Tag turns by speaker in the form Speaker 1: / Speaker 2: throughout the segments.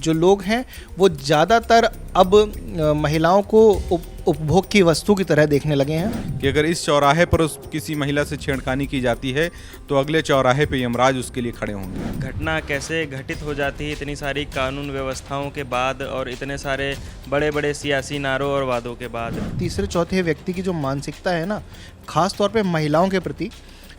Speaker 1: जो लोग हैं वो ज़्यादातर अब महिलाओं को उपभोग की वस्तु की तरह देखने लगे हैं
Speaker 2: कि अगर इस चौराहे पर किसी महिला से छेड़खानी की जाती है तो अगले चौराहे पे यमराज उसके लिए खड़े होंगे।
Speaker 3: घटना कैसे घटित हो जाती है इतनी सारी कानून व्यवस्थाओं के बाद और इतने सारे बड़े बड़े सियासी नारों और वादों के बाद।
Speaker 1: तीसरे चौथे व्यक्ति की जो मानसिकता है ना, खास तौर पे महिलाओं के प्रति,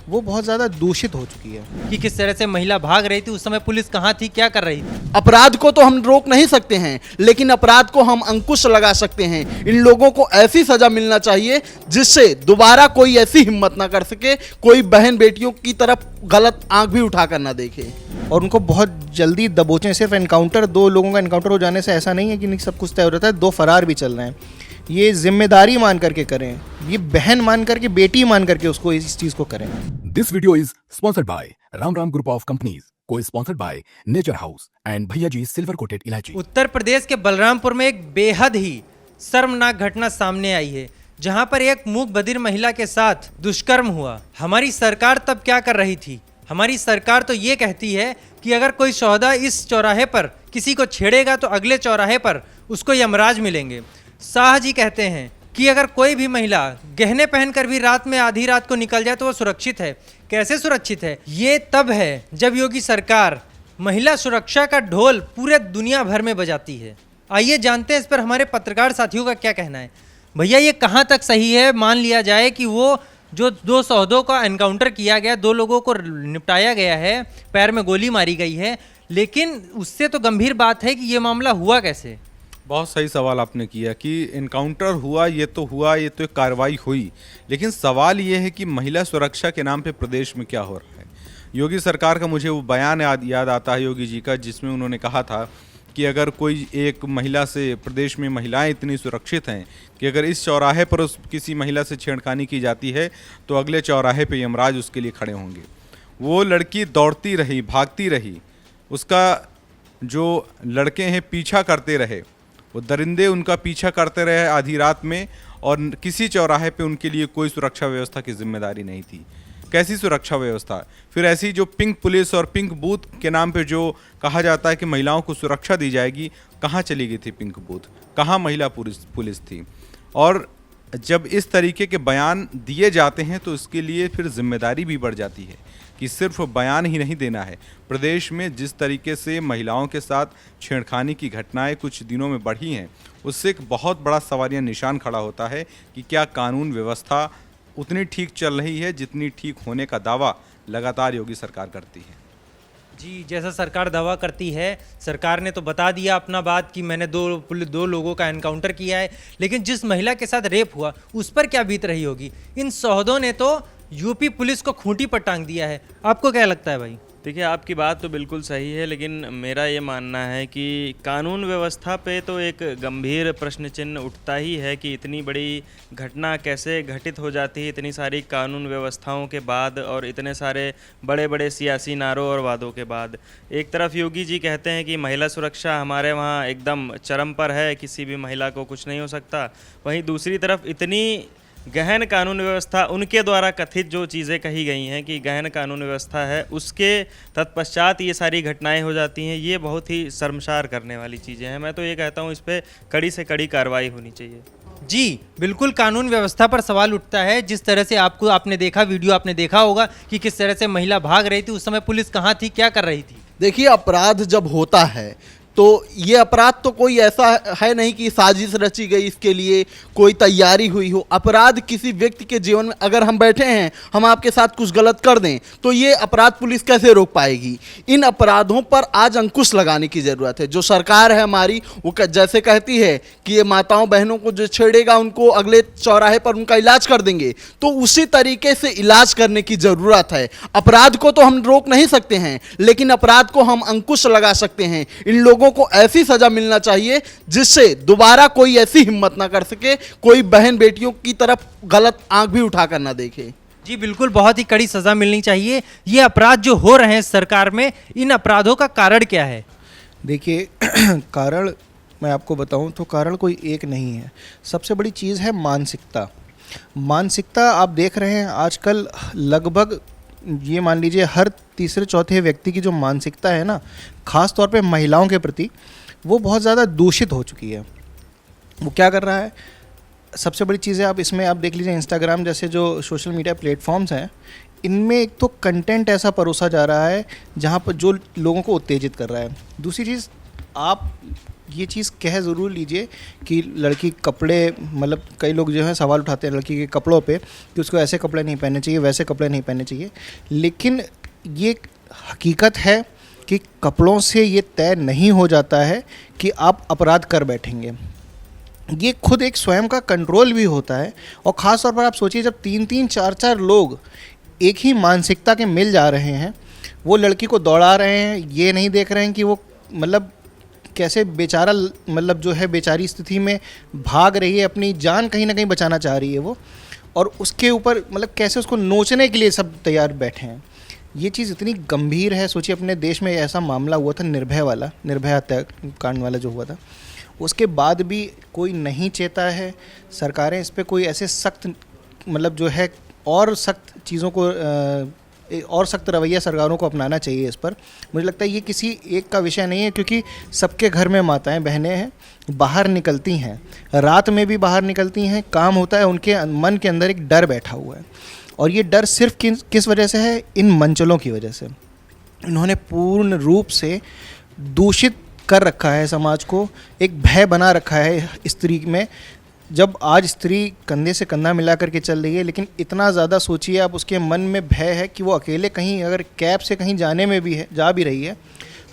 Speaker 1: वो बहुत ज़्यादा दूषित हो चुकी है।
Speaker 4: कि किस तरह से महिला भाग रही थी, उस समय पुलिस कहाँ थी, क्या कर रही थी।
Speaker 5: अपराध को तो हम रोक नहीं सकते हैं, लेकिन अपराध को हम अंकुश लगा सकते हैं। इन लोगों को ऐसी सजा मिलना चाहिए जिससे दोबारा कोई ऐसी हिम्मत ना कर सके, कोई बहन बेटियों की तरफ गलत आंख भी उठाकर ना देखे,
Speaker 1: और उनको बहुत जल्दी दबोचें। सिर्फ एनकाउंटर, 2 लोगों का एनकाउंटर हो जाने से ऐसा नहीं है कि नहीं सब कुछ तय हो जाता है, 2 फरार भी चल रहे हैं। ये जिम्मेदारी मान करके करें, ये बहन मान करके, बेटी मान करके उसको इस चीज़ को करें।
Speaker 6: This video is sponsored by Ram Ram Group of Companies, co-sponsored by Nature House and Bhaiya Ji Silver Coated Ilaichi।
Speaker 4: Uttar Pradesh के बलरामपुर में एक बेहद ही शर्मनाक घटना सामने आई है, जहां पर एक मूक बधिर महिला के साथ दुष्कर्म हुआ। हमारी सरकार तब क्या कर रही थी? हमारी सरकार तो ये कहती है कि अगर कोई सौदा इस चौराहे पर किसी को छेड़ेगा तो अगले चौराहे पर उसको यमराज मिलेंगे। शाह जी कहते हैं कि अगर कोई भी महिला गहने पहनकर भी रात में आधी रात को निकल जाए तो वो सुरक्षित है। कैसे सुरक्षित है? ये तब है जब योगी सरकार महिला सुरक्षा का ढोल पूरे दुनिया भर में बजाती है। आइए जानते हैं इस पर हमारे पत्रकार साथियों का क्या कहना है। भैया, ये कहाँ तक सही है? मान लिया जाए कि वो जो 2 सौदों का एनकाउंटर किया गया, 2 लोगों को निपटाया गया है, पैर में गोली मारी गई है, लेकिन उससे तो गंभीर बात है कि ये मामला हुआ कैसे।
Speaker 2: बहुत सही सवाल आपने किया कि इनकाउंटर हुआ, ये तो एक कार्रवाई हुई, लेकिन सवाल ये है कि महिला सुरक्षा के नाम पे प्रदेश में क्या हो रहा है। योगी सरकार का मुझे वो बयान याद आता है योगी जी का, जिसमें उन्होंने कहा था कि अगर कोई एक महिला से, प्रदेश में महिलाएं इतनी सुरक्षित हैं कि अगर इस चौराहे पर किसी महिला से छेड़खानी की जाती है तो अगले चौराहे पे यमराज उसके लिए खड़े होंगे। वो लड़की दौड़ती रही, भागती रही, उसका जो लड़के हैं पीछा करते रहे, वो दरिंदे उनका पीछा करते रहे आधी रात में, और किसी चौराहे पे उनके लिए कोई सुरक्षा व्यवस्था की जिम्मेदारी नहीं थी। कैसी सुरक्षा व्यवस्था? फिर ऐसी जो पिंक पुलिस और पिंक बूथ के नाम पे जो कहा जाता है कि महिलाओं को सुरक्षा दी जाएगी, कहाँ चली गई थी पिंक बूथ? कहाँ महिला पुलिस थी? और जब इस तरीके के बयान दिए जाते हैं तो इसके लिए फिर जिम्मेदारी भी बढ़ जाती है कि सिर्फ बयान ही नहीं देना है। प्रदेश में जिस तरीके से महिलाओं के साथ छेड़खानी की घटनाएं कुछ दिनों में बढ़ी हैं, उससे एक बहुत बड़ा सवालिया निशान खड़ा होता है कि क्या कानून व्यवस्था उतनी ठीक चल रही है जितनी ठीक होने का दावा लगातार योगी सरकार करती है।
Speaker 4: जी, जैसा सरकार दावा करती है, सरकार ने तो बता दिया अपना बात कि मैंने 2 लोगों का एनकाउंटर किया है, लेकिन जिस महिला के साथ रेप हुआ उस पर क्या बीत रही होगी? इन सौदों ने तो यूपी पुलिस को खूंटी पर टांग दिया है। आपको क्या लगता है भाई?
Speaker 3: देखिए, आपकी बात तो बिल्कुल सही है, लेकिन मेरा ये मानना है कि कानून व्यवस्था पे तो एक गंभीर प्रश्न चिन्ह उठता ही है कि इतनी बड़ी घटना कैसे घटित हो जाती है इतनी सारी कानून व्यवस्थाओं के बाद और इतने सारे बड़े बड़े सियासी नारों और वादों के बाद। एक तरफ योगी जी कहते हैं कि महिला सुरक्षा हमारे वहाँ एकदम चरम पर है, किसी भी महिला को कुछ नहीं हो सकता, वहीं दूसरी तरफ इतनी गहन कानून व्यवस्था, उनके द्वारा कथित जो चीज़ें कही गई हैं कि गहन कानून व्यवस्था है, उसके तत्पश्चात ये सारी घटनाएं हो जाती हैं। ये बहुत ही शर्मसार करने वाली चीज़ें हैं। मैं तो ये कहता हूँ इस पर कड़ी से कड़ी कार्रवाई होनी चाहिए।
Speaker 4: जी बिल्कुल, कानून व्यवस्था पर सवाल उठता है। जिस तरह से आपने देखा, वीडियो आपने देखा होगा कि किस तरह से महिला भाग रही थी, उस समय पुलिस कहाँ थी, क्या कर रही थी।
Speaker 5: देखिए, अपराध जब होता है तो ये अपराध तो कोई ऐसा है नहीं कि साजिश रची गई, इसके लिए कोई तैयारी हुई हो। अपराध किसी व्यक्ति के जीवन में, अगर हम बैठे हैं, हम आपके साथ कुछ गलत कर दें तो ये अपराध पुलिस कैसे रोक पाएगी? इन अपराधों पर आज अंकुश लगाने की ज़रूरत है। जो सरकार है हमारी, वो जैसे कहती है कि ये माताओं बहनों को जो छेड़ेगा उनको अगले चौराहे पर उनका इलाज कर देंगे, तो उसी तरीके से इलाज करने की ज़रूरत है। अपराध को तो हम रोक नहीं सकते हैं, लेकिन अपराध को हम अंकुश लगा सकते हैं। इन लोगों को ऐसी सजा मिलना चाहिए जिससे दोबारा कोई ऐसी हिम्मत ना कर सके, कोई बहन बेटियों की तरफ गलत आंख भी उठाकर ना देखे।
Speaker 4: जी बिल्कुल, बहुत ही कड़ी सजा मिलनी चाहिए। ये अपराध जो हो रहे हैं सरकार में, इन अपराधों का कारण क्या है?
Speaker 1: देखिए कारण मैं आपको बताऊं तो कारण कोई एक नहीं है। सबसे बड़ी चीज़ है मानसिकता। मानसिकता आप देख रहे हैं आजकल लगभग, ये मान लीजिए हर तीसरे चौथे व्यक्ति की जो मानसिकता है ना, ख़ास तौर पे महिलाओं के प्रति, वो बहुत ज़्यादा दूषित हो चुकी है। वो क्या कर रहा है, सबसे बड़ी चीज़ है, आप इसमें आप देख लीजिए इंस्टाग्राम जैसे जो सोशल मीडिया प्लेटफॉर्म्स हैं, इनमें एक तो कंटेंट ऐसा परोसा जा रहा है जहाँ पर जो लोगों को उत्तेजित कर रहा है। दूसरी चीज़, आप ये चीज़ कह ज़रूर लीजिए कि लड़की कपड़े, मतलब कई लोग जो है सवाल उठाते हैं लड़की के कपड़ों पे कि उसको ऐसे कपड़े नहीं पहनने चाहिए, वैसे कपड़े नहीं पहनने चाहिए, लेकिन ये हकीकत है कि कपड़ों से ये तय नहीं हो जाता है कि आप अपराध कर बैठेंगे। ये खुद एक स्वयं का कंट्रोल भी होता है। और ख़ास तौर पर आप सोचिए, जब 3-3, 4-4 लोग एक ही मानसिकता के मिल जा रहे हैं, वो लड़की को दौड़ा रहे हैं, ये नहीं देख रहे हैं कि वो मतलब कैसे बेचारा, मतलब जो है बेचारी स्थिति में भाग रही है, अपनी जान कहीं ना कहीं बचाना चाह रही है वो, और उसके ऊपर मतलब कैसे उसको नोचने के लिए सब तैयार बैठे हैं। ये चीज़ इतनी गंभीर है। सोचिए, अपने देश में ऐसा मामला हुआ था निर्भया हत्याकांड वाला जो हुआ था, उसके बाद भी कोई नहीं चेता है। सरकारें इस पर कोई ऐसे सख्त, मतलब जो है और सख्त चीज़ों को और सख्त रवैया सरकारों को अपनाना चाहिए इस पर। मुझे लगता है ये किसी एक का विषय नहीं है, क्योंकि सबके घर में माताएं बहनें हैं, बाहर निकलती हैं, रात में भी बाहर निकलती हैं, काम होता है, उनके मन के अंदर एक डर बैठा हुआ है। और ये डर सिर्फ किस वजह से है? इन मंचलों की वजह से। इन्होंने पूर्ण रूप से दूषित कर रखा है समाज को, एक भय बना रखा है स्त्री में। जब आज स्त्री कंधे से कंधा मिला करके चल रही है, लेकिन इतना ज़्यादा सोचिए आप, उसके मन में भय है कि वो अकेले कहीं अगर कैब से कहीं जाने में भी है, जा भी रही है,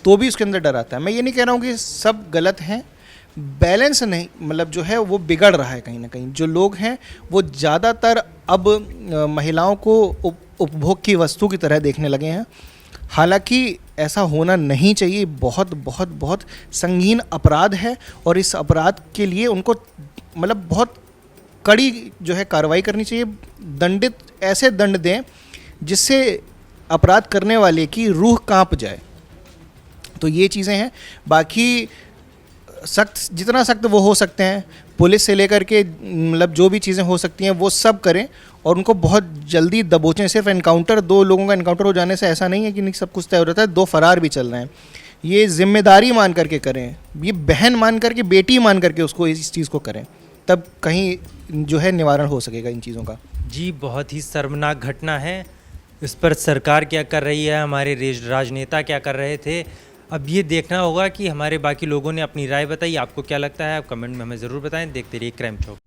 Speaker 1: तो भी उसके अंदर डर आता है। मैं ये नहीं कह रहा हूँ कि सब गलत हैं, बैलेंस नहीं, मतलब जो है वो बिगड़ रहा है कहीं ना कहीं। जो लोग हैं वो ज़्यादातर अब महिलाओं को उपभोग की वस्तु की तरह देखने लगे हैं। हालांकि ऐसा होना नहीं चाहिए। बहुत बहुत बहुत संगीन अपराध है, और इस अपराध के लिए उनको मतलब बहुत कड़ी जो है कार्रवाई करनी चाहिए। दंडित ऐसे दंड दें जिससे अपराध करने वाले की रूह कांप जाए। तो ये चीज़ें हैं। बाकी सख्त, जितना सख्त वो हो सकते हैं, पुलिस से लेकर के मतलब जो भी चीज़ें हो सकती हैं वो सब करें, और उनको बहुत जल्दी दबोचें। सिर्फ एनकाउंटर, 2 लोगों का एनकाउंटर हो जाने से ऐसा नहीं है कि नहीं सब कुछ तय हो जाता है। 2 फरार भी चल रहे हैं। ये जिम्मेदारी मान करके करें, ये बहन मान करके, बेटी मान करके उसको इस चीज़ को करें, तब कहीं जो है निवारण हो सकेगा इन चीज़ों का।
Speaker 4: जी, बहुत ही शर्मनाक घटना है। इस पर सरकार क्या कर रही है, हमारे राजनेता क्या कर रहे थे, अब ये देखना होगा कि हमारे बाकी लोगों ने अपनी राय बताई। आपको क्या लगता है, आप कमेंट में हमें ज़रूर बताएं। देखते रहिए क्राइम चौक।